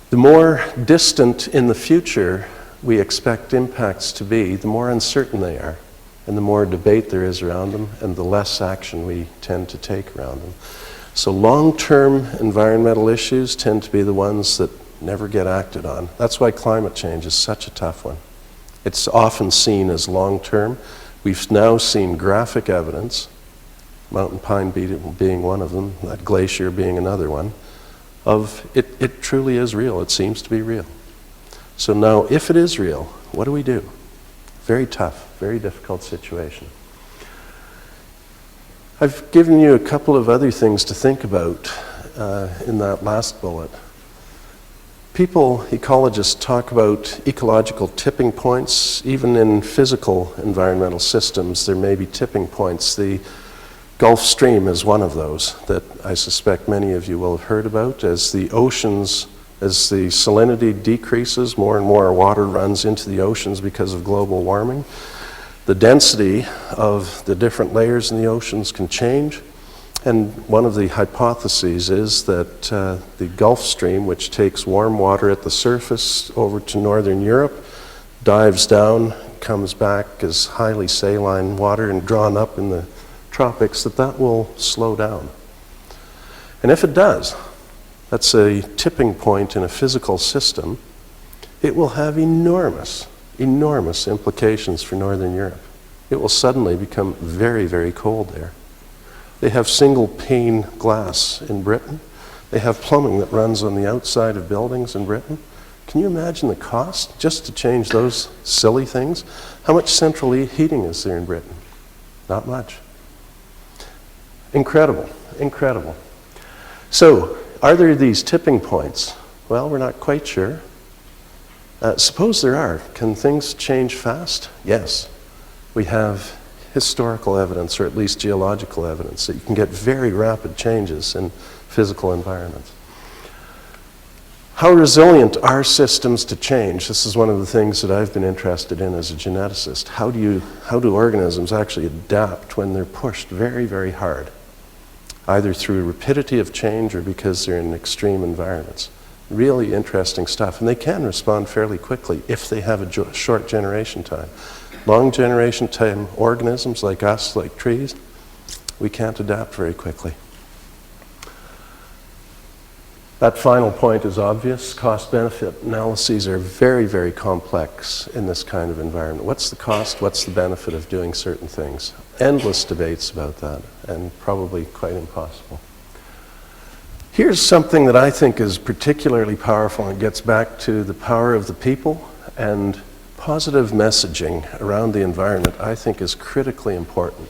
The more distant in the future we expect impacts to be, the more uncertain they are, and the more debate there is around them, and the less action we tend to take around them. So long-term environmental issues tend to be the ones that never get acted on. That's why climate change is such a tough one. It's often seen as long-term. We've now seen graphic evidence, mountain pine being one of them, that glacier being another one, of it truly is real. It seems to be real. So now, if it is real, what do we do? Very tough, very difficult situation. I've given you a couple of other things to think about in that last bullet. People, ecologists, talk about ecological tipping points. Even in physical environmental systems, there may be tipping points. The Gulf Stream is one of those that I suspect many of you will have heard about. As the oceans, as the salinity decreases, more and more water runs into the oceans because of global warming. The density of the different layers in the oceans can change. And one of the hypotheses is that the Gulf Stream, which takes warm water at the surface over to northern Europe, dives down, comes back as highly saline water and drawn up in the tropics, that will slow down. And if it does, that's a tipping point in a physical system, it will have enormous, enormous implications for northern Europe. It will suddenly become very, very cold there. They have single pane glass in Britain. They have plumbing that runs on the outside of buildings in Britain. Can you imagine the cost just to change those silly things? How much central heating is there in Britain? Not much. Incredible, incredible. So, are there these tipping points? Well, we're not quite sure. Suppose there are. Can things change fast? Yes. We have historical evidence, or at least geological evidence, that you can get very rapid changes in physical environments. How resilient are systems to change? This is one of the things that I've been interested in as a geneticist. How do organisms actually adapt when they're pushed very, very hard, either through rapidity of change or because they're in extreme environments? Really interesting stuff. And they can respond fairly quickly if they have a short generation time. Long generation time organisms like us, like trees, we can't adapt very quickly. That final point is obvious. Cost-benefit analyses are very, very complex in this kind of environment. What's the cost? What's the benefit of doing certain things? Endless debates about that, and probably quite impossible. Here's something that I think is particularly powerful and gets back to the power of the people, and positive messaging around the environment I think is critically important.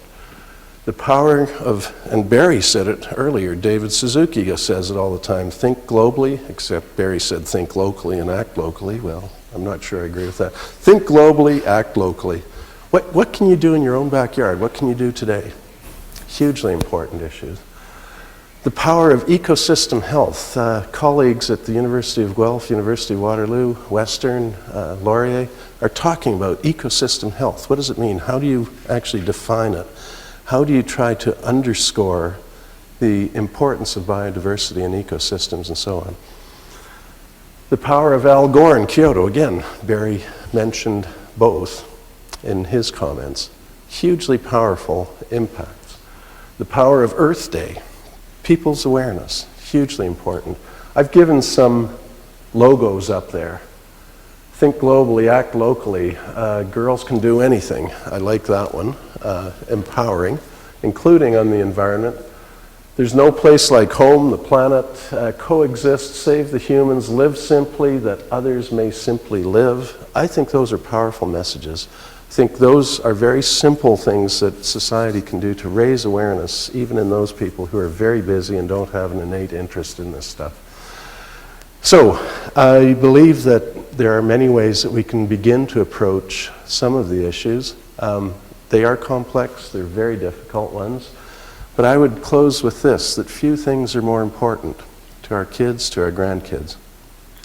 The power of, and Barry said it earlier, David Suzuki says it all the time, think globally, except Barry said think locally and act locally. Well, I'm not sure I agree with that. Think globally, act locally. What can you do in your own backyard? What can you do today? Hugely important issues. The power of ecosystem health. Colleagues at the University of Guelph, University of Waterloo, Western, Laurier, are talking about ecosystem health. What does it mean? How do you actually define it? How do you try to underscore the importance of biodiversity and ecosystems and so on? The power of Al Gore in Kyoto. Again, Barry mentioned both in his comments. Hugely powerful impacts. The power of Earth Day. People's awareness, hugely important. I've given some logos up there. Think globally, act locally. Girls can do anything. I like that one. Empowering, including on the environment. There's no place like home, the planet. Coexist, save the humans, live simply that others may simply live. I think those are powerful messages. I think those are very simple things that society can do to raise awareness, even in those people who are very busy and don't have an innate interest in this stuff. So, I believe that there are many ways that we can begin to approach some of the issues. They are complex, they're very difficult ones, but I would close with this, that few things are more important to our kids, to our grandkids.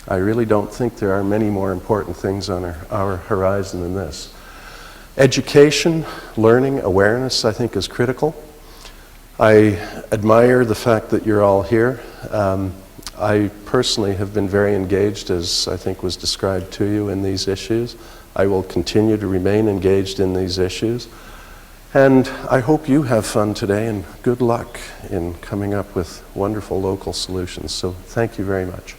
I really don't think there are many more important things on our horizon than this. Education, learning, awareness, I think is critical. I admire the fact that you're all here. I personally have been very engaged, as I think was described to you, in these issues. I will continue to remain engaged in these issues. And I hope you have fun today, and good luck in coming up with wonderful local solutions. So thank you very much.